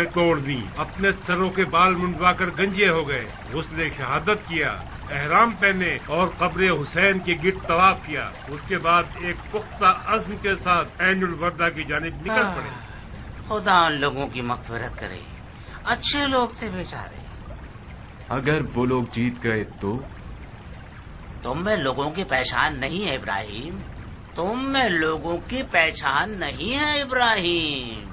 میں توڑ دی، اپنے سروں کے بال منڈوا کر گنجے ہو گئے، غسل شہادت کیا، احرام پہنے اور قبر حسین کے گرد طواف کیا۔ اس کے بعد ایک پختہ عزم کے ساتھ عین الوردہ کی جانب نکل پڑے۔ خدا ان لوگوں کی مغفرت کرے، اچھے لوگ تھے بیچارے۔ اگر وہ لوگ جیت گئے تو؟ تم میں لوگوں کی پہچان نہیں ہے ابراہیم، تم میں لوگوں کی پہچان نہیں ہے ابراہیم۔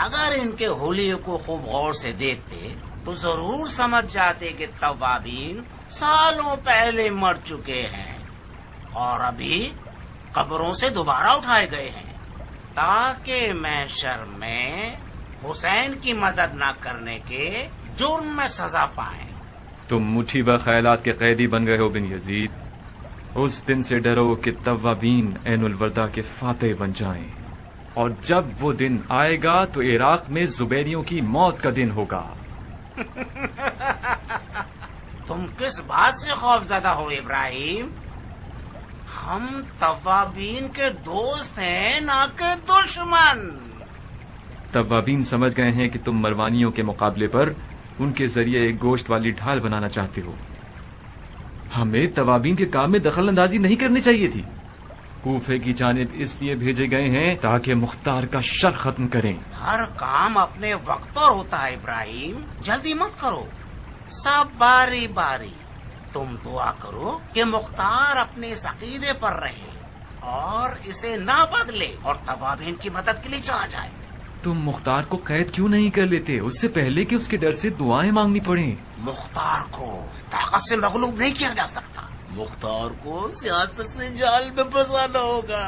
اگر ان کے حلیے کو خوب غور سے دیکھتے تو ضرور سمجھ جاتے کہ توابین سالوں پہلے مر چکے ہیں اور ابھی قبروں سے دوبارہ اٹھائے گئے ہیں تاکہ محشر میں حسین کی مدد نہ کرنے کے جرم میں سزا پائیں۔ تم مٹھی و خیالات کے قیدی بن گئے ہو بن یزید۔ اس دن سے ڈرو کہ توابین عین الوردہ کے فاتح بن جائیں، اور جب وہ دن آئے گا تو عراق میں زبیریوں کی موت کا دن ہوگا۔ تم کس بات سے خوف زدہ ہو ابراہیم؟ ہم توابین کے دوست ہیں نہ کہ دشمن۔ توابین سمجھ گئے ہیں کہ تم مروانیوں کے مقابلے پر ان کے ذریعے ایک گوشت والی ڈھال بنانا چاہتے ہو۔ ہمیں توابین کے کام میں دخل اندازی نہیں کرنی چاہیے تھی۔ کوفے کی جانب اس لیے بھیجے گئے ہیں تاکہ مختار کا شر ختم کریں۔ ہر کام اپنے وقت پر ہوتا ہے ابراہیم، جلدی مت کرو، سب باری باری۔ تم دعا کرو کہ مختار اپنے اس عقیدے پر رہے اور اسے نہ بدلے اور توابین کی مدد کے لیے چلا جائے۔ تم مختار کو قید کیوں نہیں کر لیتے اس سے پہلے کہ اس کے ڈر سے دعائیں مانگنی پڑیں؟ مختار کو طاقت سے مغلوب نہیں کیا جا سکتا، مختار کو سیاست سے جال میں پھنسانا ہوگا۔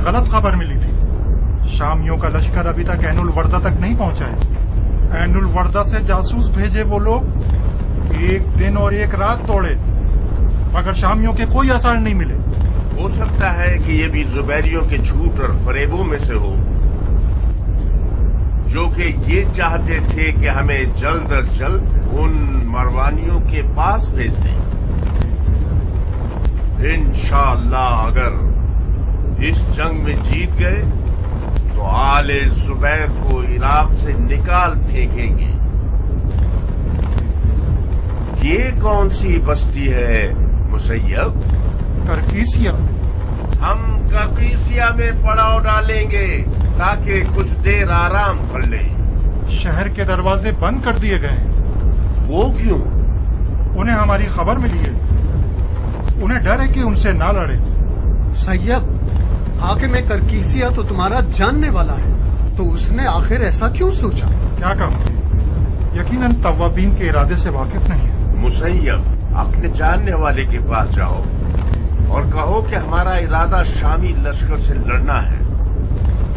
غلط خبر ملی تھی، شامیوں کا لشکر ابھی تک عین الوردہ تک نہیں پہنچا ہے۔ عین الوردہ سے جاسوس بھیجے وہ لوگ ایک دن اور ایک رات توڑے مگر شامیوں کے کوئی آثار نہیں ملے۔ ہو سکتا ہے کہ یہ بھی زبیریوں کے جھوٹ اور فریبوں میں سے ہو، جو کہ یہ چاہتے تھے کہ ہمیں جلد از جلد ان مروانیوں کے پاس بھیج دیں۔ انشاءاللہ اگر اس جنگ میں جیت گئے تو آل زبیر کو عراق سے نکال پھینکیں گے۔ یہ کون سی بستی ہے مسیب؟ کرکیسیا۔ ہم کرکیسیا میں پڑاؤ ڈالیں گے تاکہ کچھ دیر آرام کر لیں۔ شہر کے دروازے بند کر دیے گئے ہیں۔ وہ کیوں؟ انہیں ہماری خبر ملی ہے، انہیں ڈر ہے کہ ان سے نہ لڑے۔ سید، حاکم کرکیسیا تو تمہارا جاننے والا ہے، تو اس نے آخر ایسا کیوں سوچا؟ کیا کہوں، یقیناً توابین کے ارادے سے واقف نہیں ہے۔ مسیب، اپنے جاننے والے کے پاس جاؤ اور کہو کہ ہمارا ارادہ شامی لشکر سے لڑنا ہے۔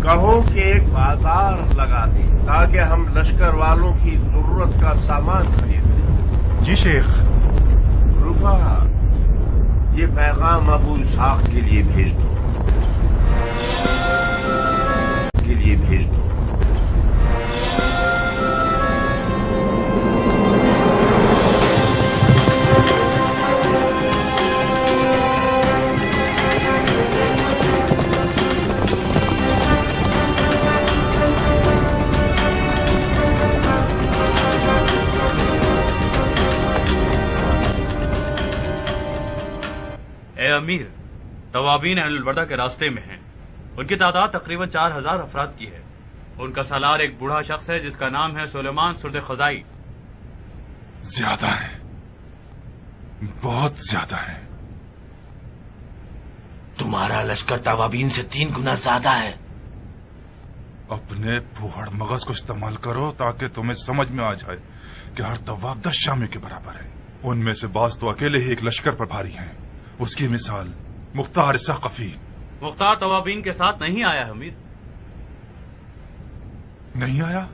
کہو کہ ایک بازار لگا دیں تاکہ ہم لشکر والوں کی ضرورت کا سامان خرید لیں۔ جی شیخ۔ رفا، یہ پیغام ابو اسحاق کے لیے بھیج دو۔ امیر، توابین اہل الوردہ کے راستے میں ہیں. ان کی تعداد تقریباً 4000 افراد کی ہے. ان کا سالار ایک بوڑھا شخص ہے جس کا نام ہے سلیمان سرد خزائی. زیادہ ہے، بہت زیادہ ہے. تمہارا لشکر توابین سے 3 گنا زیادہ ہے. اپنے پھوہڑ مغز کو استعمال کرو تاکہ تمہیں سمجھ میں آ جائے کہ ہر تواب 10 شامیوں کے برابر ہے. ان میں سے بعض تو اکیلے ہی ایک لشکر پر بھاری ہیں. اس کی مثال مختار ثقفی. مختار توابین کے ساتھ نہیں آیا امیر. نہیں آیا؟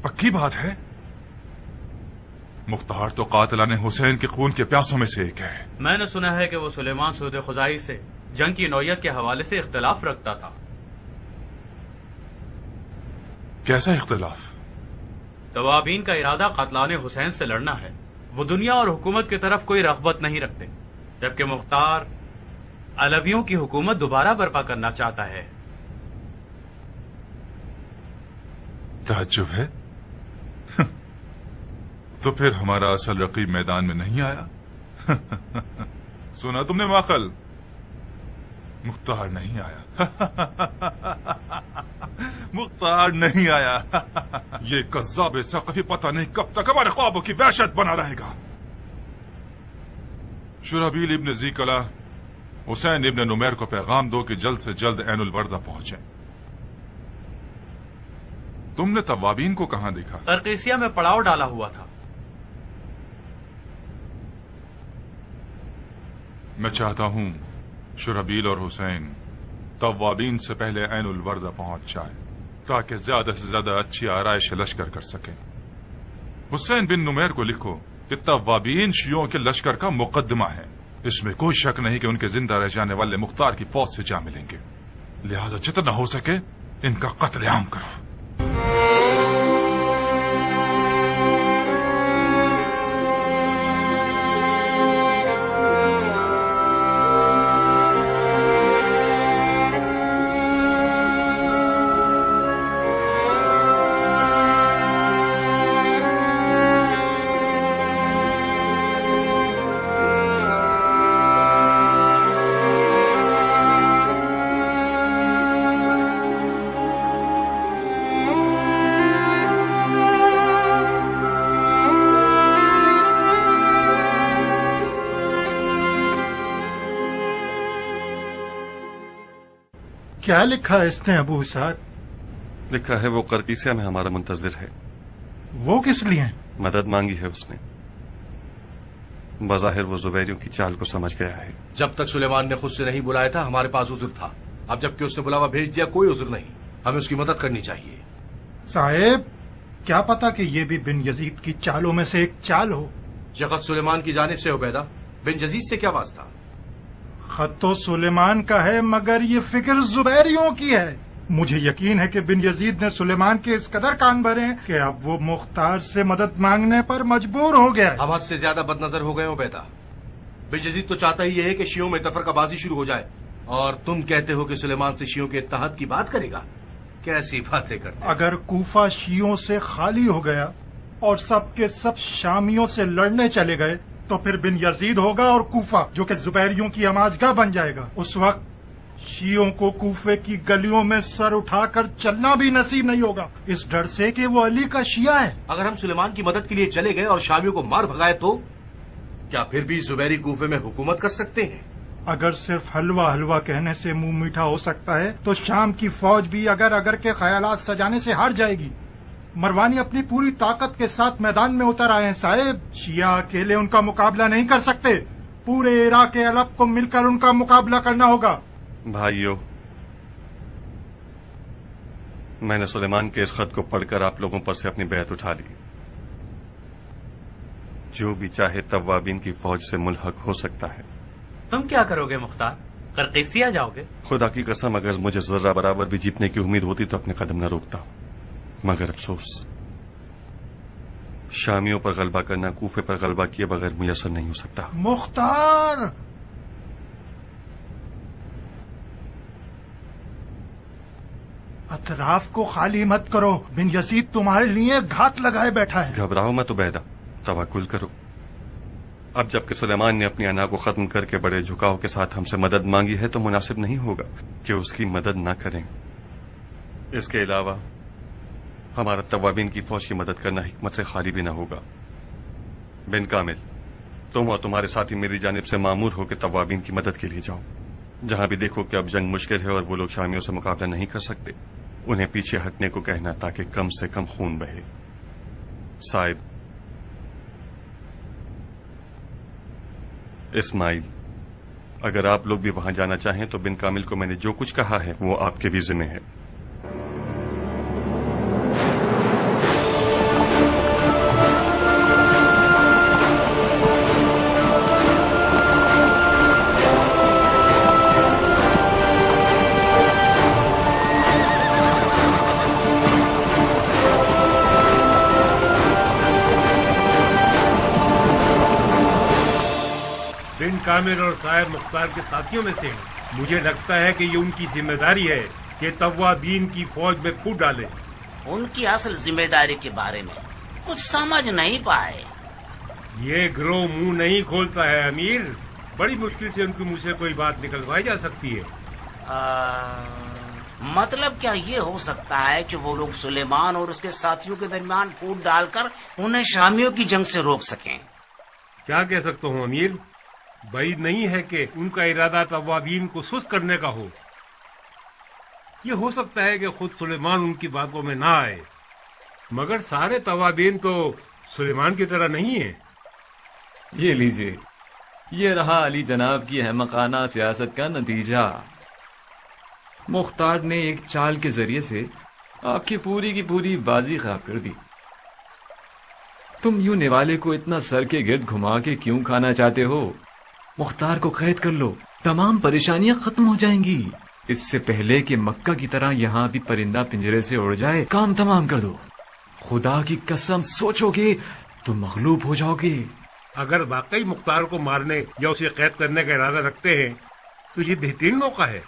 پکی بات ہے. مختار تو قاتلان حسین کے خون کے پیاسوں میں سے ایک ہے. میں نے سنا ہے کہ وہ سلیمان سرد خزائی سے جنگ کی نوعیت کے حوالے سے اختلاف رکھتا تھا. کیسا اختلاف؟ توابین کا ارادہ قاتلان حسین سے لڑنا ہے. وہ دنیا اور حکومت کی طرف کوئی رغبت نہیں رکھتے، جبکہ مختار علویوں کی حکومت دوبارہ برپا کرنا چاہتا ہے. تعجب ہے. تو پھر ہمارا اصل رقیب میدان میں نہیں آیا. سنا تم نے ماقل؟ مختار نہیں آیا. مختار نہیں آیا. یہ کذاب ثقفی پتہ نہیں کب تک ہمارے خوابوں کی وحشت بنا رہے گا. شرحبیل ابن زیکلا حسین ابن نمیر کو پیغام دو کہ جلد سے جلد عین الوردہ پہنچیں. تم نے توابین کو کہاں دیکھا؟ قرقیسیہ میں پڑاؤ ڈالا ہوا تھا. میں چاہتا ہوں شرحبیل اور حسین توابین سے پہلے عین الوردہ پہنچ جائیں تاکہ زیادہ سے زیادہ اچھی آرائش لشکر کر سکیں. حسین بن نمیر کو لکھو کہ توابین شیعوں کے لشکر کا مقدمہ ہے. اس میں کوئی شک نہیں کہ ان کے زندہ رہ جانے والے مختار کی فوج سے جا ملیں گے. لہذا جتنا ہو سکے ان کا قتل عام کرو. کیا لکھا ہے اس نے ابو اسحاق؟ لکھا ہے وہ قرقیسیہ میں ہمارا منتظر ہے. وہ کس لیے؟ مدد مانگی ہے اس نے. بظاہر وہ زبیریوں کی چال کو سمجھ گیا ہے. جب تک سلیمان نے خود سے نہیں بلایا تھا ہمارے پاس عذر تھا. اب جبکہ اس نے بلاوا بھیج دیا کوئی عذر نہیں. ہمیں اس کی مدد کرنی چاہیے. صاحب کیا پتا کہ یہ بھی بن یزید کی چالوں میں سے ایک چال ہو. یہ خط سلیمان کی جانب سے عبیدہ، بن یزید سے کیا واسطہ؟ خط تو سلیمان کا ہے مگر یہ فکر زبیریوں کی ہے. مجھے یقین ہے کہ بن یزید نے سلیمان کے اس قدر کان بھرے ہیں کہ اب وہ مختار سے مدد مانگنے پر مجبور ہو گیا. ہم حد سے زیادہ بد نظر ہو گئے ہو بیٹا. بن یزید تو چاہتا ہی یہ ہے کہ شیعوں میں تفرقہ بازی شروع ہو جائے، اور تم کہتے ہو کہ سلیمان سے شیعوں کے اتحاد کی بات کرے گا. کیسی باتیں کرتے. اگر کوفہ شیعوں سے خالی ہو گیا اور سب کے سب شامیوں سے لڑنے چلے گئے تو پھر بن یزید ہوگا اور کوفہ جو کہ زبیریوں کی اماجگاہ بن جائے گا. اس وقت شیعوں کو کوفے کی گلیوں میں سر اٹھا کر چلنا بھی نصیب نہیں ہوگا، اس ڈر سے کہ وہ علی کا شیعہ ہے. اگر ہم سلیمان کی مدد کے لیے چلے گئے اور شامیوں کو مار بھگائے تو کیا پھر بھی زبیری کوفے میں حکومت کر سکتے ہیں؟ اگر صرف حلوہ حلوہ کہنے سے منہ میٹھا ہو سکتا ہے تو شام کی فوج بھی اگر اگر کے خیالات سجانے سے ہار جائے گی. مروانی اپنی پوری طاقت کے ساتھ میدان میں اتر آئے ہیں صاحب. شیعہ اکیلے ان کا مقابلہ نہیں کر سکتے، پورے عراق علب کو مل کر ان کا مقابلہ کرنا ہوگا. بھائیو، میں نے سلیمان کے اس خط کو پڑھ کر آپ لوگوں پر سے اپنی بیعت اٹھا لی. جو بھی چاہے توابین کی فوج سے ملحق ہو سکتا ہے. تم کیا کرو گے مختار؟ قرقیسیہ جاؤ گے؟ خدا کی قسم اگر مجھے ذرہ برابر بھی جیتنے کی امید ہوتی تو اپنے قدم نہ روکتا، مگر افسوس شامیوں پر غلبہ کرنا کوفے پر غلبہ کیے بغیر میسر نہیں ہو سکتا. مختار، اطراف کو خالی مت کرو، بن یزید تمہارے لیے گھات لگائے بیٹھا ہے. گھبراؤ مت عبیدہ، توکل کرو. اب جبکہ سلیمان نے اپنی انا کو ختم کر کے بڑے جھکاؤ کے ساتھ ہم سے مدد مانگی ہے تو مناسب نہیں ہوگا کہ اس کی مدد نہ کریں. اس کے علاوہ ہمارا توابین کی فوج کی مدد کرنا حکمت سے خالی بھی نہ ہوگا. بن کامل، تم اور تمہارے ساتھی میری جانب سے مامور ہو کہ توابین کی مدد کے لیے جاؤ. جہاں بھی دیکھو کہ اب جنگ مشکل ہے اور وہ لوگ شامیوں سے مقابلہ نہیں کر سکتے، انہیں پیچھے ہٹنے کو کہنا تاکہ کم سے کم خون بہے. صاحب اسماعیل، اگر آپ لوگ بھی وہاں جانا چاہیں تو بن کامل کو میں نے جو کچھ کہا ہے وہ آپ کے بھی ذمہ ہے. بن کامل اور صاحب مختار کے ساتھیوں میں سے ہیں. مجھے لگتا ہے کہ یہ ان کی ذمہ داری ہے کہ توابین کی فوج میں پھوٹ ڈالے. ان کی اصل ذمہ داری کے بارے میں کچھ سمجھ نہیں پائے. یہ گروہ منہ نہیں کھولتا ہے امیر. بڑی مشکل سے ان کے منہ سے کوئی بات نکلوائی جا سکتی ہے. مطلب کیا یہ ہو سکتا ہے کہ وہ لوگ سلیمان اور اس کے ساتھیوں کے درمیان پھوٹ ڈال کر انہیں شامیوں کی جنگ سے روک سکیں؟ کیا کہہ سکتا ہوں امیر. بعید نہیں ہے کہ ان کا ارادہ توابین کو سست کرنے کا ہو. یہ ہو سکتا ہے کہ خود سلیمان ان کی باتوں میں نہ آئے، مگر سارے توابین تو سلیمان کی طرح نہیں ہیں. یہ لیجئے، یہ رہا علی جناب کی احمقانہ سیاست کا نتیجہ. مختار نے ایک چال کے ذریعے سے آپ کی پوری بازی خراب کر دی. تم یوں نوالے کو اتنا سر کے گرد گھما کے کیوں کھانا چاہتے ہو؟ مختار کو قید کر لو، تمام پریشانیاں ختم ہو جائیں گی. اس سے پہلے کہ مکہ کی طرح یہاں بھی پرندہ پنجرے سے اڑ جائے کام تمام کر دو. خدا کی قسم سوچو گے تو مغلوب ہو جاؤ گے. اگر واقعی مختار کو مارنے یا اسے قید کرنے کا ارادہ رکھتے ہیں تو یہ بہترین موقع ہے.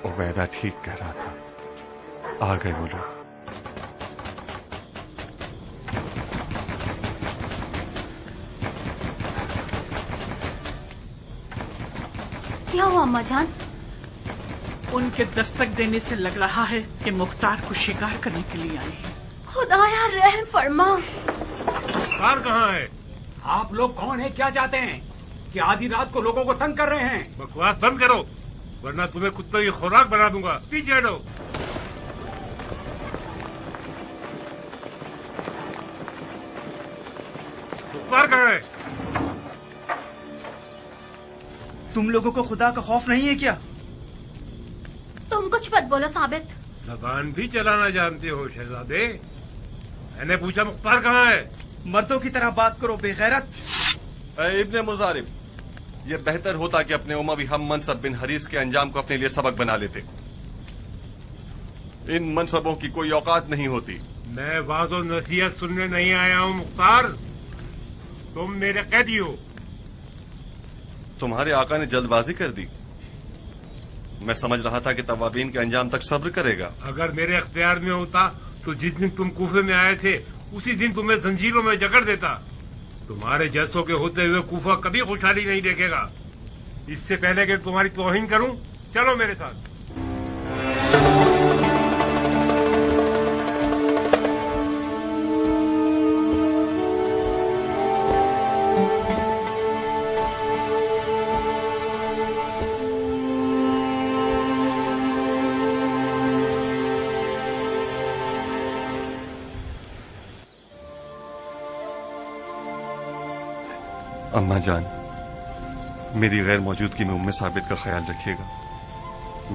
عبیدہ ٹھیک کہہ رہا تھا، آ گئے وہ لوگ. کیا ہوا اما جان؟ ان کے دستک دینے سے لگ رہا ہے کہ مختار کو شکار کرنے کے لیے آئے ہیں. خدایا رحم فرما. مختار کہاں ہے؟ آپ لوگ کون ہیں؟ کیا چاہتے ہیں؟ کہ آدھی رات کو لوگوں کو تنگ کر رہے ہیں؟ بکواس بند کرو ورنہ تمہیں کتوں کی خوراک بنا دوں گا. پیچھے ہٹو. مختار کہاں ہے؟ تم لوگوں کو خدا کا خوف نہیں ہے کیا؟ تم کچھ مت بولو ثابت. زبان بھی چلانا جانتے ہو شہزادے. میں نے پوچھا مختار کہاں ہے؟ مردوں کی طرح بات کرو بے غیرت. اے ابن مزارب، یہ بہتر ہوتا کہ اپنے اموی ہم منصب بن حریث کے انجام کو اپنے لیے سبق بنا لیتے. ان منصبوں کی کوئی اوقات نہیں ہوتی. میں واضح و نصیحت سننے نہیں آیا ہوں مختار. تم میرے قیدی ہو. تمہارے آقا نے جلد بازی کر دی. میں سمجھ رہا تھا کہ توابین کے انجام تک صبر کرے گا. اگر میرے اختیار میں ہوتا تو جس دن تم کوفے میں آئے تھے اسی دن تمہیں زنجیروں میں جکڑ دیتا. تمہارے جیسوں کے ہوتے ہوئے کوفہ کبھی خوشحالی نہیں دیکھے گا. اس سے پہلے کہ تمہاری توہین کروں چلو میرے ساتھ. اماں جان، میری غیر موجودگی میں ثابت کا خیال رکھیے گا.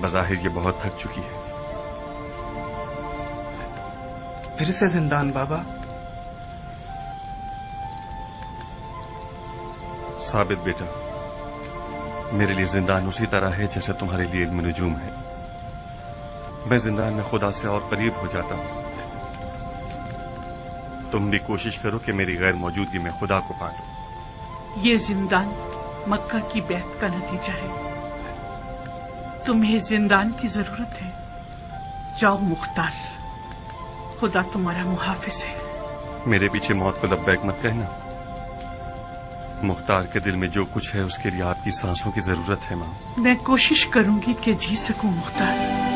بظاہر یہ بہت تھک چکی ہے. پھر سے زندان بابا. साबित बेटा, मेरे लिए जिंदान उसी तरह है जैसे तुम्हारे लिए इल्म नजूम है। मैं जिंदान में खुदा से और करीब हो जाता हूं। तुम भी कोशिश करो कि मेरी गैर मौजूदगी में खुदा को पा लो। ये जिंदान मक्का की बैत का नतीजा है। तुम्हें जिंदान की जरूरत है। जाओ मुख्तार, खुदा तुम्हारा मुहाफिज है। मेरे पीछे मौत को लब्बैक मत कहना। मुख्तार के दिल में जो कुछ है उसके लिए आपकी सांसों की जरूरत है मां। मैं कोशिश करूंगी कि जी सकूं मुख्तार।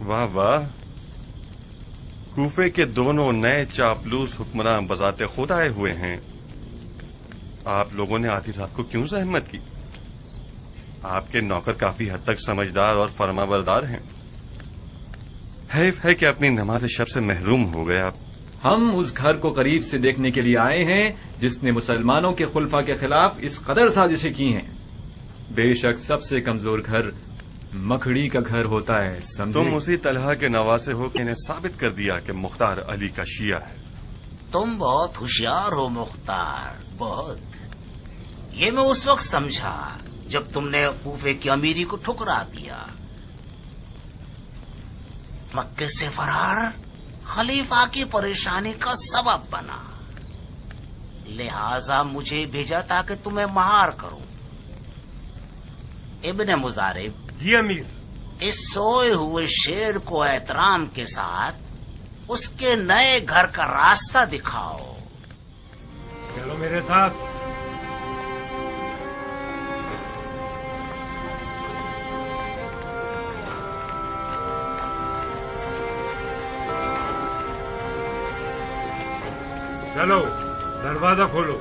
वाह वाह, कूफे के दोनों नए चापलूस हुक्मरान बजाते खुद आए हुए हैं। आप लोगों ने आधी रात को क्यों जहमत की? आपके नौकर काफी हद तक समझदार और फरमाबरदार हैं। हैफ है कि अपनी नमाज शब से महरूम हो गए आप। हम उस घर को करीब से देखने के लिए आए हैं जिसने मुसलमानों के खुलफा के खिलाफ इस कदर साजिशें की हैं। बेशक सबसे कमजोर घर मकड़ी का घर होता है, समझे? तुम उसी तलहा के नवासे हो कि इन्हें साबित कर दिया कि मुख्तार अली का शिया है। तुम बहुत होशियार हो मुख्तार, बहुत। ये मैं उस वक्त समझा जब तुमने कूफे की अमीरी को ठुकरा दिया। मक्के से फरार खलीफा की परेशानी का सबब बना, लिहाजा मुझे भेजा ताकि तुम्हें महार करूं। इब्ने मुजारिब, जी अमीर। इस सोए हुए शेर को एहतराम के साथ उसके नए घर का रास्ता दिखाओ। चलो मेरे साथ। चलो दरवाजा खोलो।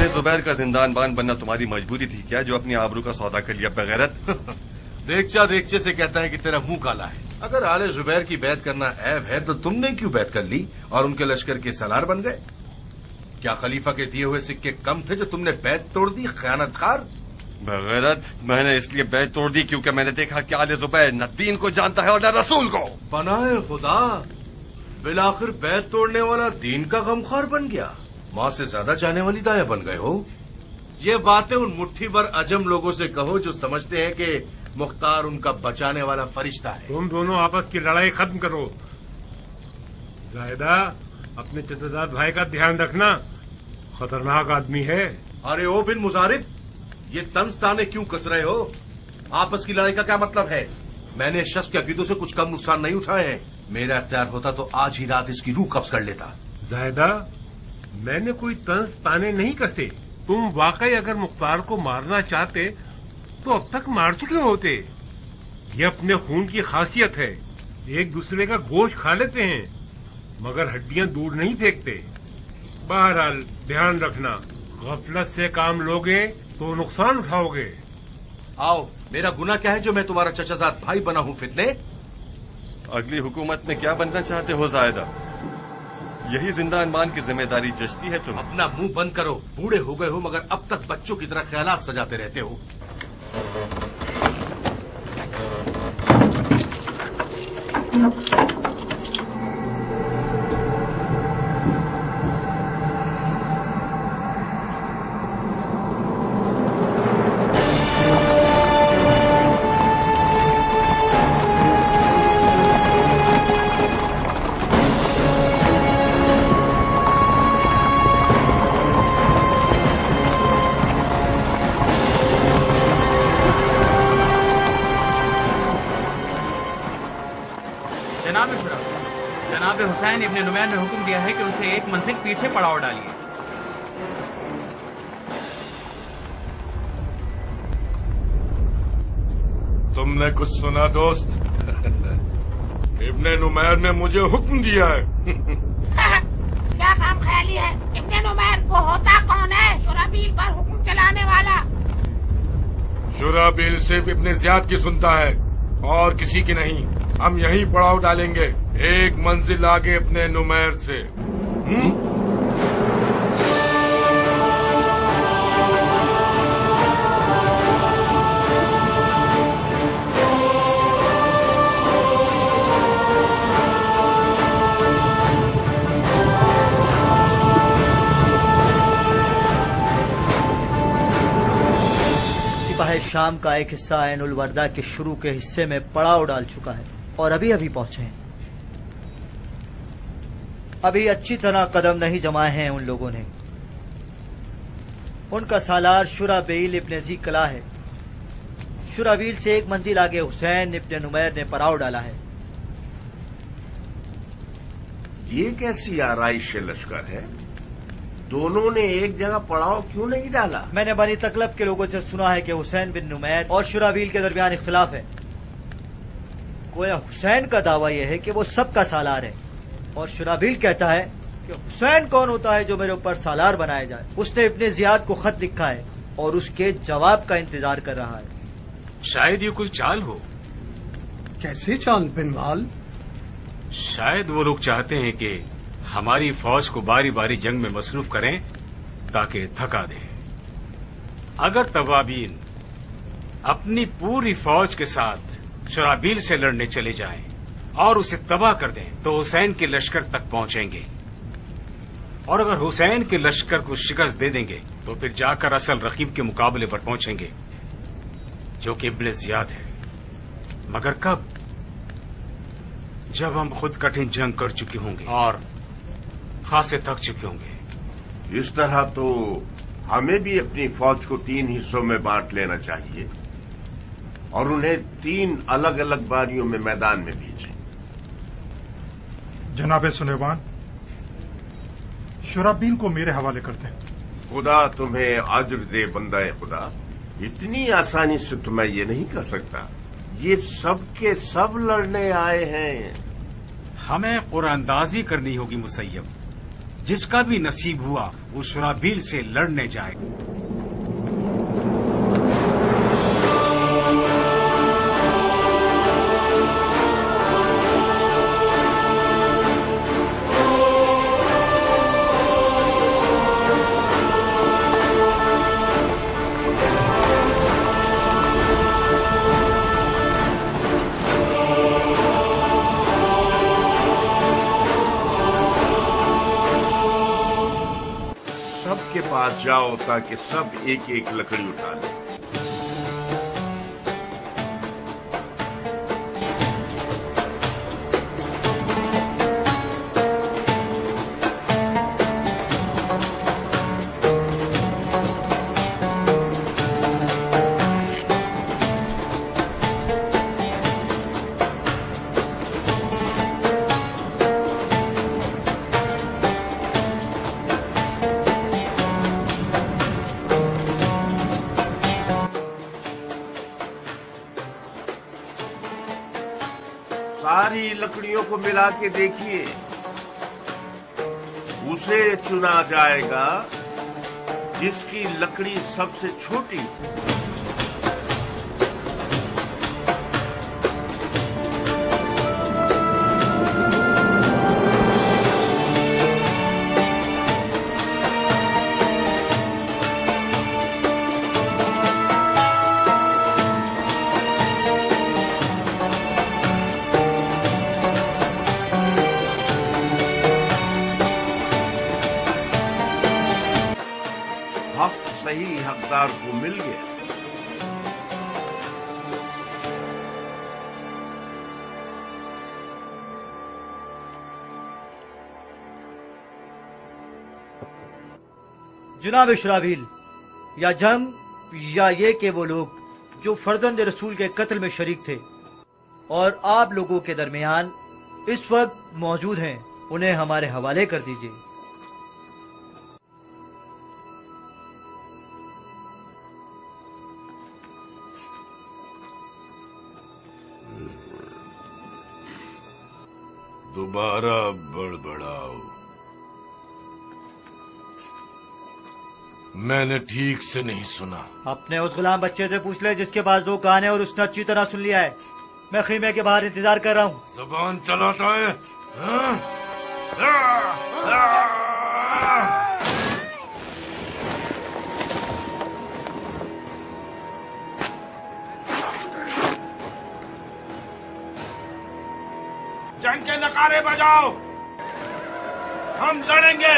जुबैर का जिंदानबान बनना तुम्हारी मजबूरी थी क्या, जो अपनी आबरू का सौदा कर लिया बगैरत? देखचे से कहता है कि तेरा मुंह काला है। अगर आले जुबैर की बैत करना ऐब है तो तुमने क्यों बैत कर ली और उनके लश्कर के सलार बन गए? क्या खलीफा के दिए हुए सिक्के कम थे जो तुमने बैत तोड़ दी, खयानतकार? बगैरत, मैंने इसलिए बैत तोड़ दी क्योंकि मैंने देखा कि आले जुबैर न दीन को जानता है और न रसूल को। पनाहे खुदा, बिलाखिर बैत तोड़ने वाला दीन का गमख्वार बन गया, माँ से ज्यादा चाहने वाली दाया बन गए हो। ये बातें उन मुट्ठी भर अजम लोगों से कहो जो समझते हैं कि मुख्तार उनका बचाने वाला फरिश्ता है। तुम दोनों आपस की लड़ाई खत्म करो। जायदा, अपने चचेदार भाई का ध्यान रखना, खतरनाक आदमी है। अरे ओ बिन मुजारिब, ये तंज ताने क्यों कस रहे हो? आपस की लड़ाई का क्या मतलब है? मैंने इस शख्स के अकीदों से कुछ कम नुकसान नहीं उठाए हैं। मेरा इख्तियार होता तो आज ही रात इसकी रूह कब्ज कर लेता। जायदा, मैंने कोई तंज ताने नहीं कसे। तुम वाकई अगर मुख्तार को मारना चाहते तो अब तक मार चुके होते। ये अपने खून की खासियत है, एक दूसरे का गोश्त खा लेते हैं मगर हड्डियां दूर नहीं फेंकते। बहरहाल ध्यान रखना, गफलत से काम लोगे तो नुकसान उठाओगे। आओ, मेरा गुनाह क्या है जो मैं तुम्हारा चचाजाद भाई बना हूँ फितने? अगली हुकूमत में क्या बनना चाहते हो जायदा? यही जिंदानबान की जिम्मेदारी जचती है तुम? अपना मुंह बंद करो, बूढ़े हो गए हो मगर अब तक बच्चों की तरह ख्यालात सजाते रहते हो। जनाब हुसैन इब्न नुमैर ने हुक्म दिया है कि उसे एक मंजिल पीछे पड़ाव डालिए। तुमने कुछ सुना दोस्त? इब्ने नुमैर ने मुझे हुक्म दिया है। क्या काम ख्याली है? इब्ने नुमैर वो होता कौन है? शुराबील पर हुक्म चलाने वाला। शुराबील सिर्फ इब्ने ज़ियाद की सुनता है और किसी की नहीं। हम यहीं पड़ाव डालेंगे, एक मंजिल आगे इब्ने नुमैर से। सिपाही शाम का एक हिस्सा ऐनुल वर्दा के शुरू के हिस्से में पड़ाव डाल चुका है और अभी अभी पहुंचे हैं। अभी अच्छी तरह कदम नहीं जमाए हैं उन लोगों ने। उनका सालार शुराबील इब्न ज़ी कला है। शुराबील से एक मंजिल आगे हुसैन इब्न नुमैर ने पड़ाव डाला है। ये कैसी आराइश लश्कर है? दोनों ने एक जगह पड़ाव क्यों नहीं डाला? मैंने बनी तकलब के लोगों से सुना है कि हुसैन बिन नुमैर और शुराबील के दरमियान इख्तिलाफ है। गोया हुसैन का दावा यह है कि वो सबका सालार है और शुराबील कहता है कि हुसैन कौन होता है जो मेरे ऊपर सालार बनाया जाए। उसने इब्ने ज़ियाद को खत लिखा है और उसके जवाब का इंतजार कर रहा है। शायद ये कोई चाल हो। कैसे चाल बिनवाल? शायद वो लोग चाहते हैं कि हमारी फौज को बारी बारी जंग में मसरूफ करें ताकि थका दें। अगर तवाबीन अपनी पूरी फौज के साथ शुराबील से लड़ने चले जाएं और उसे तबाह कर दें तो हुसैन के लश्कर तक पहुंचेंगे, और अगर हुसैन के लश्कर को शिकस्त दे देंगे तो फिर जाकर असल रकीब के मुकाबले पर पहुंचेंगे जो कि इब्ने ज़ियाद है। मगर कब? जब हम खुद कठिन जंग कर चुके होंगे और खासे थक चुके होंगे। इस तरह तो हमें भी अपनी फौज को 3 हिस्सों में बांट लेना चाहिए और उन्हें 3 अलग अलग बारियों में मैदान में भेजें। जनाब सुलेमान, शुराबील को मेरे हवाले करते हैं। खुदा तुम्हें अज्र दे बंदा खुदा। इतनी आसानी से तो मैं ये नहीं कर सकता। ये सब के सब लड़ने आए हैं। हमें कुरानंदाजी करनी होगी मुसैयब। जिसका भी नसीब हुआ वो शुराबील से लड़ने जाएगा। सबके पास जाओ ताकि सब एक एक लकड़ी उठा लें। सारी लकड़ियों को मिला के देखिए, उसे चुना जाएगा जिसकी लकड़ी सबसे छोटी। सही हकदार को मिल गया। जनाब शुराबील, या जंग या ये कि वो लोग जो फर्जंद रसूल के कत्ल में शरीक थे और आप लोगों के दरमियान اس وقت موجود ہیں، انہیں ہمارے حوالے کر دیجیے۔ دوبارہ بڑبڑاؤ، میں نے ٹھیک سے نہیں سنا۔ اپنے اس غلام بچے سے پوچھ لے جس کے پاس 2 کان ہیں اور اس نے اچھی طرح سن لیا ہے۔ میں خیمے کے باہر انتظار کر رہا ہوں۔ زبان چلاتا ہے ہاں؟ جنگ کے نعرے بجاؤ، ہم لڑیں گے۔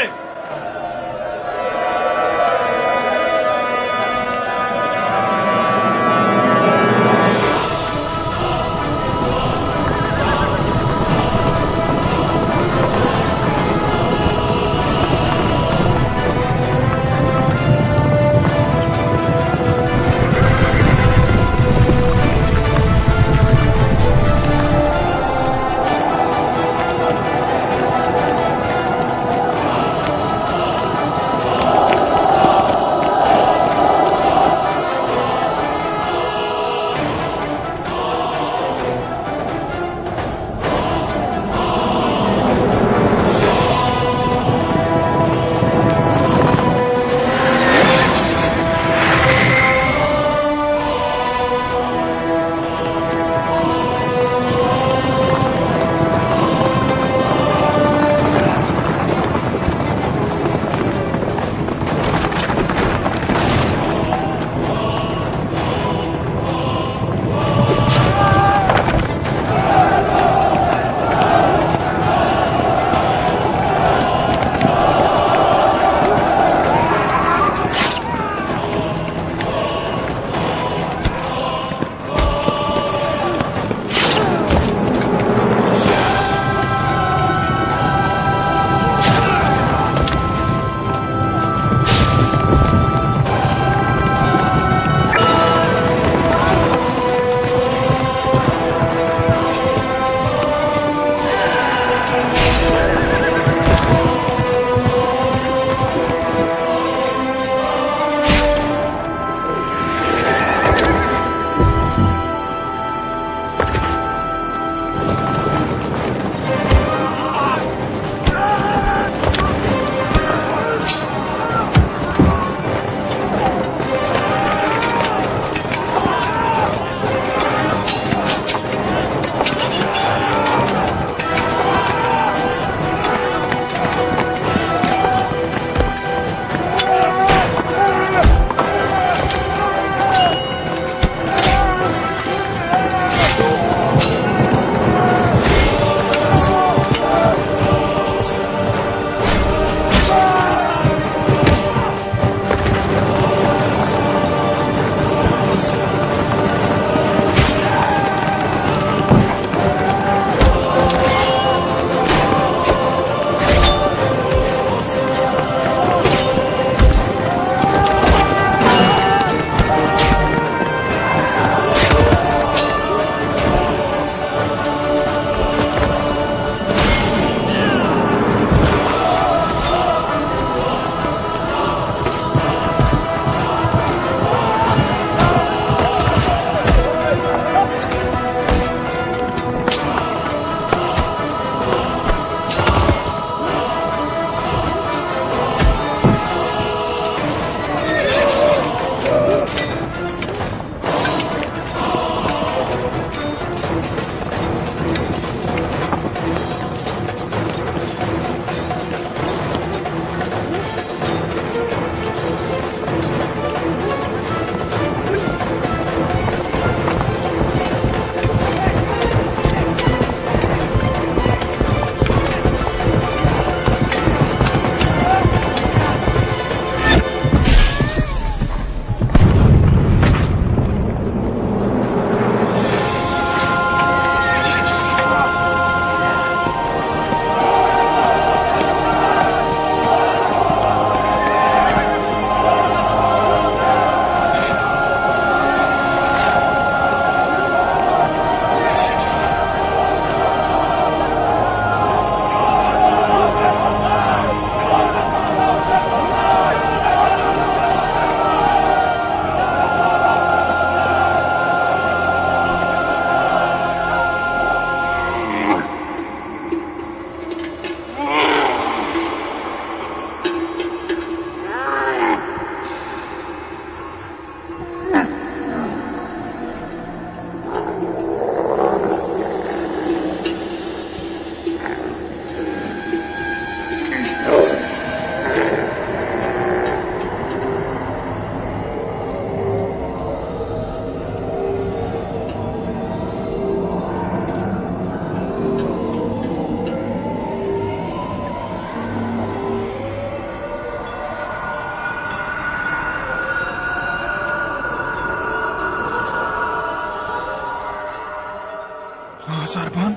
सरबान,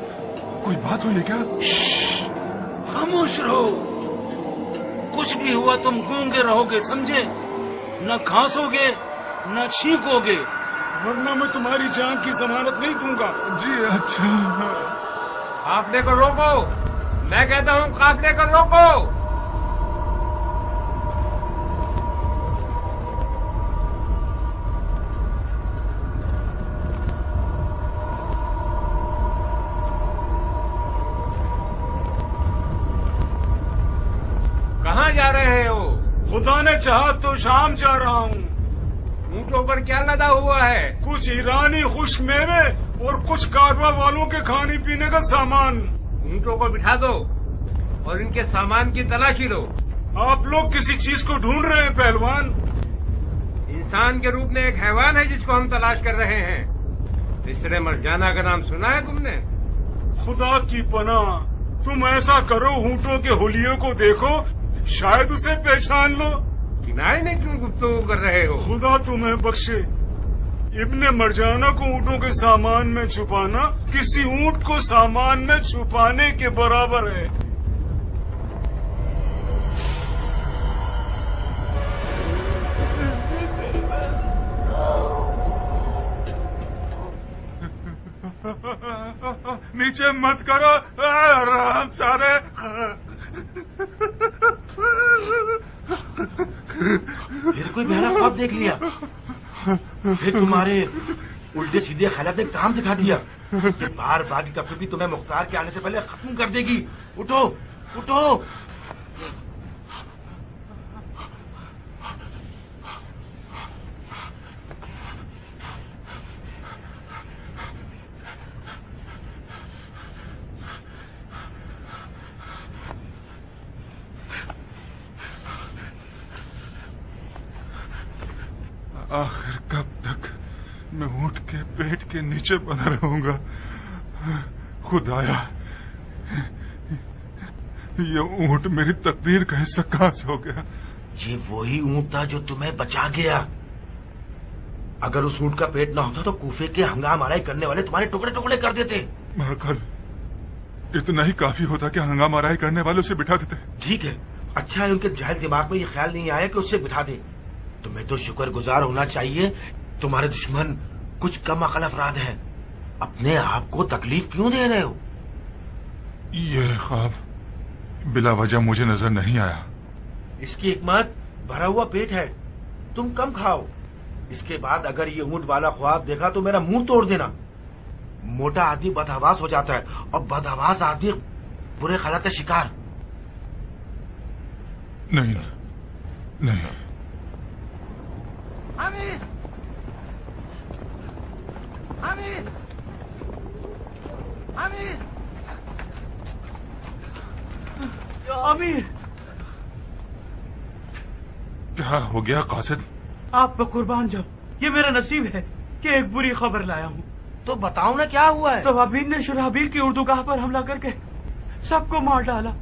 कोई बात हुई है क्या? खामोश रहो। कुछ भी हुआ तुम गूंगे रहोगे, समझे? न खांसोगे न छींकोगे, वरना मैं तुम्हारी जान की जमानत नहीं दूंगा। जी अच्छा। काफले को रोको, मैं कहता हूँ काफले को रोको। कहाँ जा रहे हो? खुदा ने चाहा तो शाम जा रहा हूँ। ऊँटों पर क्या लदा हुआ है? कुछ ईरानी खुश्क मेवे और कुछ कारवा वालों के खाने पीने का सामान। ऊँटों को बिठा दो और इनके सामान की तलाशी लो। आप लोग किसी चीज को ढूंढ रहे हैं पहलवान? इंसान के रूप में एक हैवान है जिसको हम तलाश कर रहे हैं। इसरे मर्जाना का नाम सुना है तुमने? खुदा की पनाह, तुम ऐसा करो, ऊँटों के हुलियों को देखो, शायद उसे पहचान लो। किनारे में क्यों गुफ्तगू कर रहे हो? खुदा तुम्हें बख्शे, इब्ने मरजाना को ऊँटों के सामान में छुपाना किसी ऊँट को सामान में छुपाने के बराबर है। नीचे मत करो रामचारे। फिर कोई बहरा ख्वाब देख लिया? फिर तुम्हारे उल्टे सीधे ख्यालात ने काम दिखा दिया? ये बार बार की टपटपी तुम्हें मुख्तार के आने से पहले खत्म कर देगी। उठो उठो। आखिर कब तक मैं ऊँट के पेट के नीचे बना रहूंगा? खुदाया, ये ऊँट मेरी तकदीर का हिस्सा कहाँ से हो गया? ये वही ऊँट था जो तुम्हें बचा गया। अगर उस ऊँट का पेट ना होता तो कूफे के हंगाम आराई करने वाले तुम्हारे टुकड़े टुकड़े कर देते। महाकाल, इतना ही काफी होता कि हंगाम आराई करने वाले उसे बिठा देते। ठीक है, अच्छा है उनके जाहिल दिमाग में ये ख्याल नहीं आया कि उससे बिठा दे। तुम्हें तो शुक्रगुजार होना चाहिए, तुम्हारे दुश्मन कुछ कम अकल अफराद हैं। अपने आप को तकलीफ क्यों दे रहे हो? ये ख्वाब बिला वजह मुझे नजर नहीं आया। इसकी हिकमत भरा हुआ पेट है, तुम कम खाओ। इसके बाद अगर ये ऊंट वाला ख्वाब देखा तो मेरा मुंह तोड़ देना। मोटा आदमी बदहवास हो जाता है और बदहवास आदमी बुरे ख्यालात का शिकार। नहीं नहीं। आमिर, आमिर, आमिर, आमिर, क्या हो गया कासिद? आप पर कुर्बान जाओ, ये मेरा नसीब है कि एक बुरी खबर लाया हूँ। तो बताओ ना क्या हुआ है? तवाबीन ने शुराबील की उर्दूगाह पर हमला करके सबको मार डाला।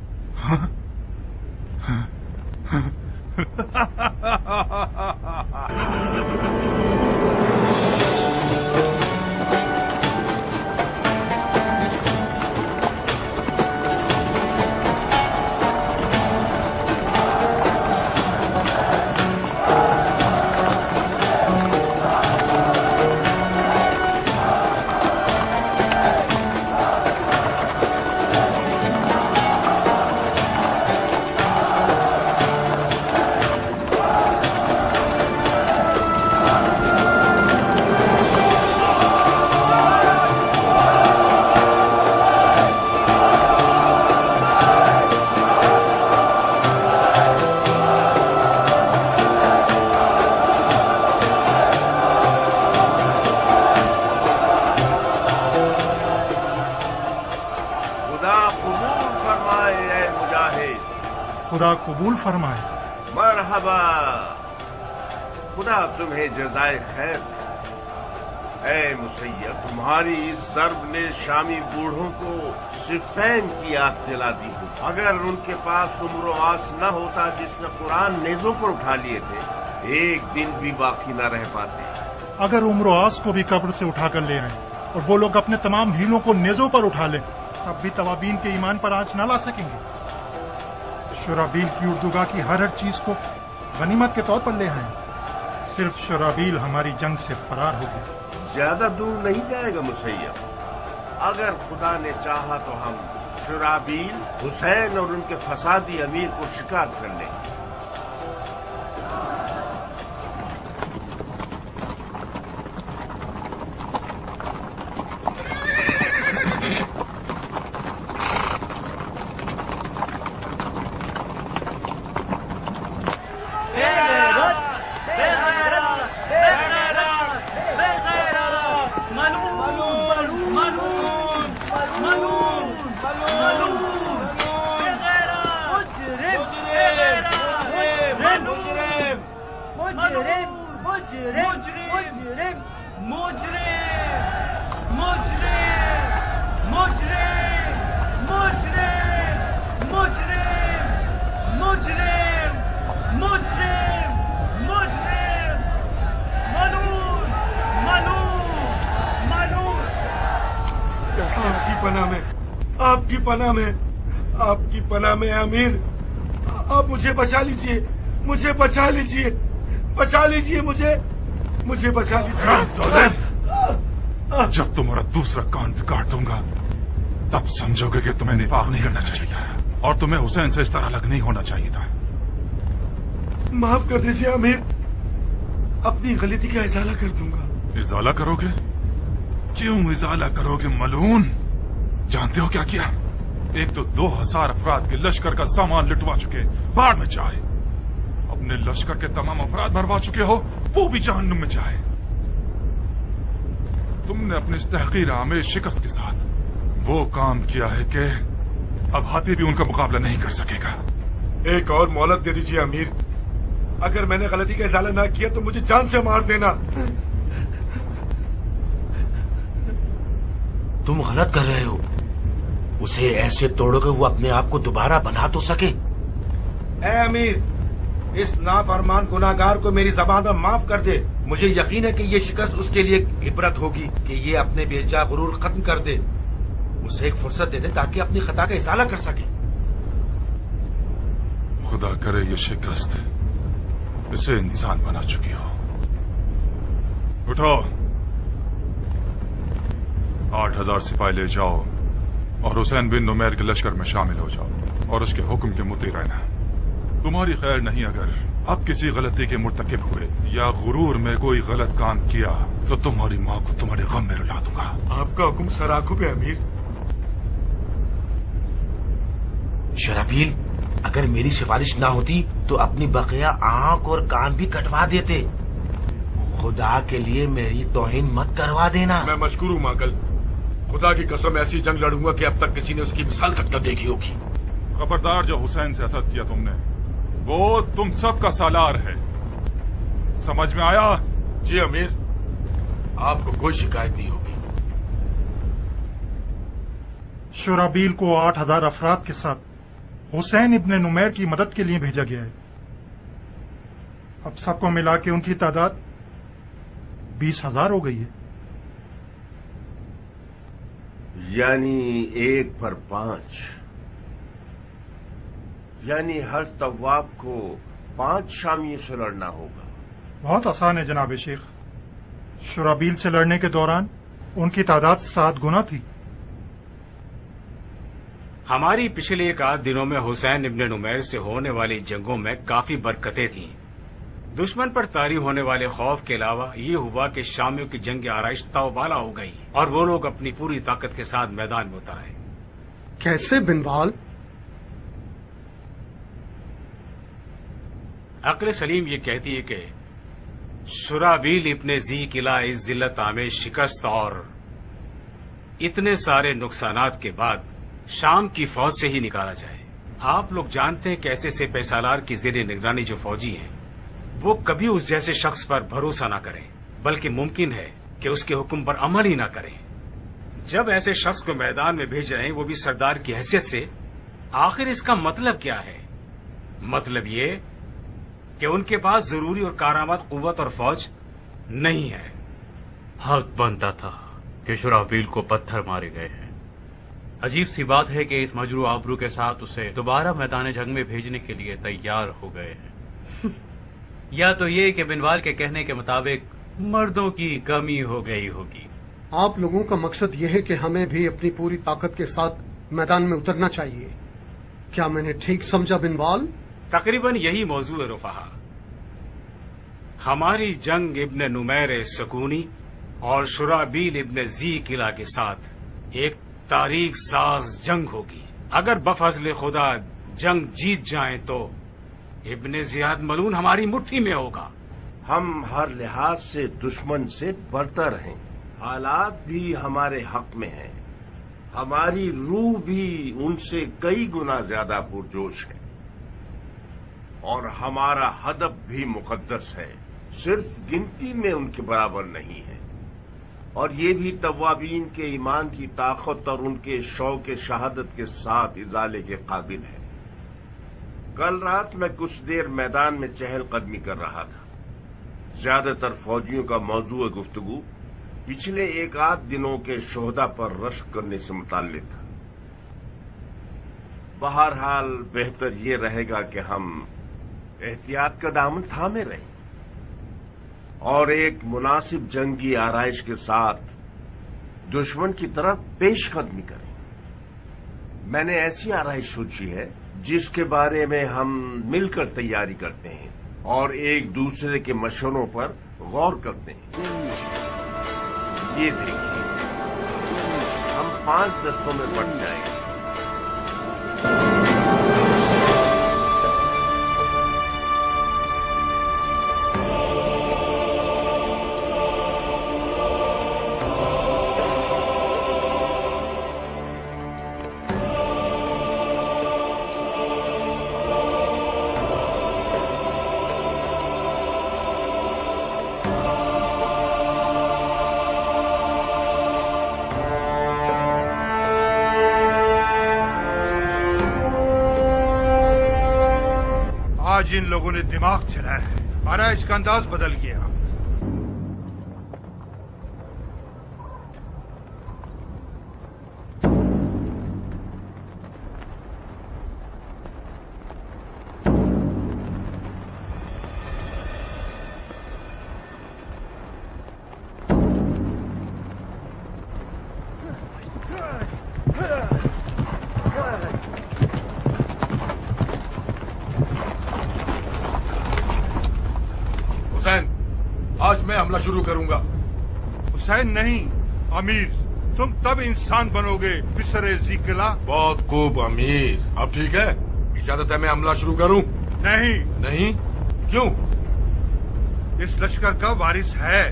खुदा कबूल फरमाए। मरहबा, खुदा तुम्हें जज़ाए खैर दे। ऐ मुसैयब, तुम्हारी इस ज़र्ब ने शामी बूढ़ों को सिफ़ैन की याद दिला दी हो। अगर उनके पास उम्र आस न होता जिसने कुरान नेज़ों पर उठा लिए थे, एक दिन भी बाकी न रह पाते। अगर उम्र आस को भी कब्र से उठाकर ले आए और वो लोग अपने तमाम हीलों को नेजों पर उठा लें, तब भी तवाबीन के ईमान पर आंच न ला सकेंगे। शुराबील की उर्दुगा की हर चीज को गनीमत के तौर पर ले आए। सिर्फ शुराबील हमारी जंग से फरार हो गया। ज्यादा दूर नहीं जाएगा मुसैयब। अगर खुदा ने चाहा तो हम शुराबील, हुसैन और उनके फसादी अमीर को शिकार कर लेंगे। आपकी पनाह में अमीर, आप मुझे बचा लीजिए, मुझे बचा लीजिए, बचा लीजिए, मुझे बचा लीजिए। जब तुम्हारा दूसरा कान काट दूंगा तब समझोगे कि तुम्हें निफाक नहीं करना चाहिए था और तुम्हें हुसैन से इस तरह अलग नहीं होना चाहिए था। माफ कर दीजिए अमीर, अपनी गलती का इजाला कर दूंगा। इजाला करोगे? क्यों इजाला करोगे मलून? जानते हो क्या किया? एक तो 2000 अफराद के लश्कर का सामान लुटवा चुके, बाढ़ में जाए। अपने लश्कर के तमाम अफराद मरवा चुके हो, वो भी जहन्नुम में जाए। तुमने अपनी इस तहकीर आमेज शिकस्त के साथ वो काम किया है कि अब हाथी भी उनका मुकाबला नहीं कर सकेगा। एक और मोहलत दे दीजिए अमीर, अगर मैंने गलती का इजाला ना किया तो मुझे जान से मार देना। तुम गलत कर रहे हो, उसे ऐसे तोड़ोगे वो अपने आप को दोबारा बना तो सके। ऐ अमीर, इस नाफरमान गुनाहगार को मेरी ज़बान पर माफ कर दे। मुझे यकीन है कि ये शिकस्त उसके लिए इबरत होगी कि ये अपने बेजा गुरूर खत्म कर दे। उसे एक फुर्सत दे दे ताकि अपनी खता का इजाला कर सके। खुदा करे ये शिकस्त इसे इंसान बना चुकी हो। उठो, 8000 सिपाही ले जाओ और हुसैन बिन नुमैर के लश्कर में शामिल हो जाओ और उसके हुक्म के मुती रहना। तुम्हारी खैर नहीं अगर अब किसी गलती के मुर्तकिब हुए या गुरूर में कोई गलत काम किया तो तुम्हारी माँ को तुम्हारे गम में रुला दूंगा। आपका हुक्म सर आंखों पे अमीर। शराबील, अगर मेरी सिफारिश ना होती तो अपनी बकिया आंख और कान भी कटवा देते। खुदा के लिए मेरी तौहीन मत करवा देना। मैं मशकूर हूँ माकल, खुदा की कसम ऐसी जंग लड़ूंगा कि अब तक किसी ने उसकी मिसाल तक न देखी होगी। खबरदार, जो हुसैन से असद किया तुमने वो तुम सब का सालार है, समझ में आया? जी अमीर, आपको कोई शिकायत नहीं होगी। शुराबील को 8000 अफराद के साथ हुसैन इब्ने नुमैर की मदद के लिए भेजा गया है। अब सबको मिला के उनकी तादाद 20,000 हो गई है। यानी 1 पर 5, यानी हर तवाब को 5 शामियों से लड़ना होगा। बहुत आसान है जनाब शेख। शुराबील से लड़ने के दौरान उनकी तादाद 7 गुना थी। हमारी पिछले एक आध दिनों में हुसैन इब्ने नुमैर से होने वाली जंगों में काफी बरकतें थीं। दुश्मन पर तारी होने वाले खौफ के अलावा ये हुआ कि शामियों की जंग आराइश तौबाला हो गई और वो लोग अपनी पूरी ताकत के साथ मैदान में उतर आए। कैसे बिनवाल? अक्ल सलीम ये कहती है कि शुराबील इब्ने जी किला इस जिल्लत आमेज शिकस्त और इतने सारे नुकसानात के बाद शाम की फौज से ही निकाला जाए। आप लोग जानते हैं कि ऐसे से पैसालार की जेर निगरानी जो फौजी हैं वो कभी उस जैसे शख्स पर भरोसा न करें, बल्कि मुमकिन है कि उसके हुक्म पर अमल ही न करें। जब ऐसे शख्स को मैदान में भेज रहे हैं वो भी सरदार की हैसियत से, आखिर इसका मतलब क्या है? मतलब ये कि उनके पास जरूरी और कारामद कुव्वत और फौज नहीं है। हक बनता था کہ شرحبیل کو پتھر مارے گئے ہیں۔ عجیب سی بات ہے کہ اس مجروح آبرو کے ساتھ اسے دوبارہ میدان جنگ میں بھیجنے کے لیے تیار ہو گئے ہیں۔ یا تو یہ کہ بنوال کے کہنے کے مطابق مردوں کی کمی ہو گئی ہوگی۔ آپ لوگوں کا مقصد یہ ہے کہ ہمیں بھی اپنی پوری طاقت کے ساتھ میدان میں اترنا چاہیے، کیا میں نے ٹھیک سمجھا بنوال؟ تقریباً یہی موضوع ہے رفاہا۔ ہماری جنگ ابن نمیر سکونی اور شرحبیل ابن زی قلعہ کے ساتھ ایک تاریخ ساز جنگ ہوگی۔ اگر بفضل خدا جنگ جیت جائیں تو ابن زیاد ملون ہماری مٹھی میں ہوگا۔ ہم ہر لحاظ سے دشمن سے برتر ہیں، حالات بھی ہمارے حق میں ہیں، ہماری روح بھی ان سے کئی گنا زیادہ پرجوش ہے، اور ہمارا ہدف بھی مقدس ہے، صرف گنتی میں ان کے برابر نہیں ہے، اور یہ بھی توابین کے ایمان کی طاقت اور ان کے شوق شہادت کے ساتھ ازالے کے قابل ہے۔ کل رات میں کچھ دیر میدان میں چہل قدمی کر رہا تھا۔ زیادہ تر فوجیوں کا موضوع گفتگو پچھلے ایک آدھ دنوں کے شہداء پر رشک کرنے سے متعلق تھا۔ بہرحال بہتر یہ رہے گا کہ ہم احتیاط کا دامن تھامے رہیں اور ایک مناسب جنگی آرائش کے ساتھ دشمن کی طرف پیش قدمی کریں۔ میں نے ایسی آرائش سوچی ہے جس کے بارے میں ہم مل کر تیاری کرتے ہیں اور ایک دوسرے کے مشوروں پر غور کرتے ہیں۔ یہ دیکھیے، ہم 5 دستوں میں بٹ جائیں گے۔ ان لوگوں نے دماغ چلایا ہے، آرائش کا انداز بدل گیا۔ آج میں حملہ شروع کروں گا۔ حسین نہیں، امیر، تم تب انسان بنو گے مصر زی قلعہ۔ بہت خوب امیر، اب ٹھیک ہے، اجازت ہے میں حملہ شروع کروں؟ نہیں۔ نہیں؟ کیوں؟ اس لشکر کا وارث ہے۔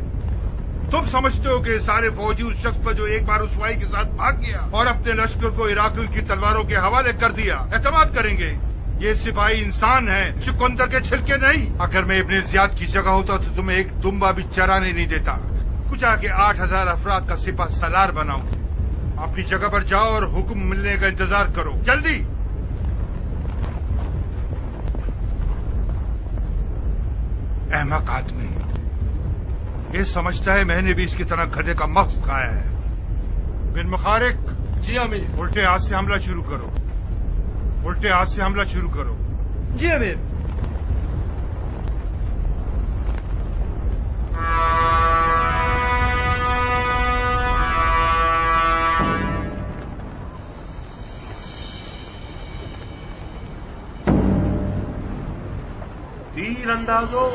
تم سمجھتے ہو کہ سارے فوجی اس شخص پر جو ایک بار رسوائی کے ساتھ بھاگ گیا اور اپنے لشکر کو عراقیوں کی تلواروں کے حوالے کر دیا، اعتماد کریں گے؟ یہ سپاہی انسان ہیں، چقندر کے چھلکے نہیں۔ اگر میں ابن زیاد کی جگہ ہوتا تو تمہیں ایک دمبا بھی چرانے نہیں دیتا، کچھ آگے 8000 افراد کا سپاہ سالار بناؤں۔ اپنی جگہ پر جاؤ اور حکم ملنے کا انتظار کرو، جلدی۔ احمق آدمی، یہ سمجھتا ہے میں نے بھی اس کی طرح گدھے کا مغز کھایا ہے۔ بن مخارق، جی امیر۔ الٹے ہاتھ سے حملہ شروع کرو، الٹے ہاتھ سے حملہ شروع کرو۔ جی امیر۔ تیر اندازو۔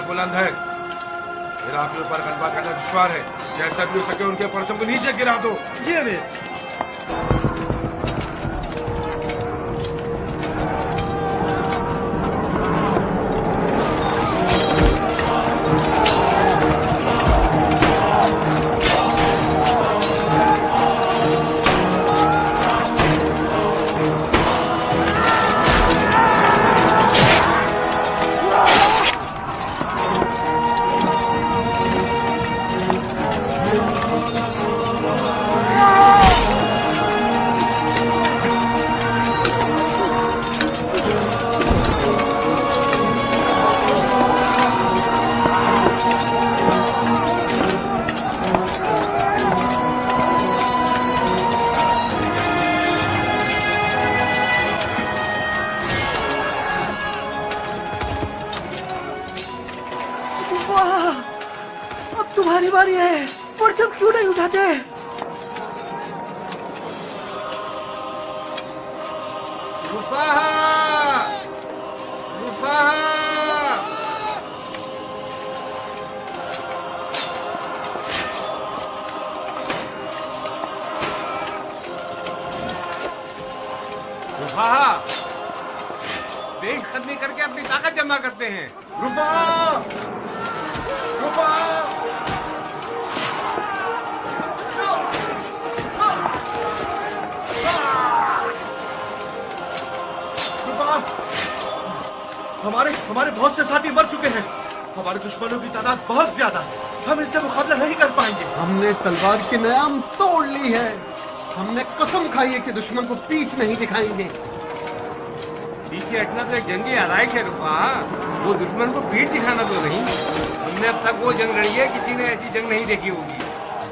बुलंद है। इराक के ऊपर गलबा करना दुश्वार है। जैसा भी हो सके उनके परचम को नीचे गिरा दो। जी अमीर। अब तुम्हारी बारी है, परचम क्यों नहीं उठाते? देश खत्म करके अपनी ताकत जमा करते हैं। रुपा! रुपा! हमारे बहुत से साथी मर चुके हैं। हमारे दुश्मनों की तादाद बहुत ज्यादा है। हम इससे मुकाबला नहीं कर पाएंगे। हमने तलवार की नयाम तोड़ ली है। हमने कसम खाई है कि दुश्मन को पीठ नहीं दिखाएंगे। पीछे हटना तो एक जंगी आराइश है रुपा, वो दुश्मन को पीठ दिखाना तो नहीं। हमने अब तक वो जंग लड़ी है, किसी ने ऐसी जंग नहीं देखी होगी।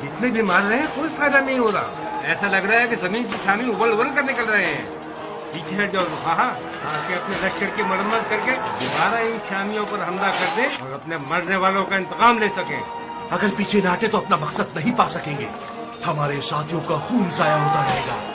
जितने भी मार रहे हैं कोई फायदा नहीं हो रहा। ऐसा लग रहा है कि जमीन से छानी उबल उबल कर निकल रहे हैं। पीछे हट जाओ रुपा, आके अपने लश्कर की मरम्मत करके दोबारा इन खामियों पर हमला कर दे और अपने मरने वालों का इंतकाम ले सके। अगर पीछे न हटे तो अपना मकसद नहीं पा सकेंगे। हमारे साथियों का खून जाया होता रहेगा।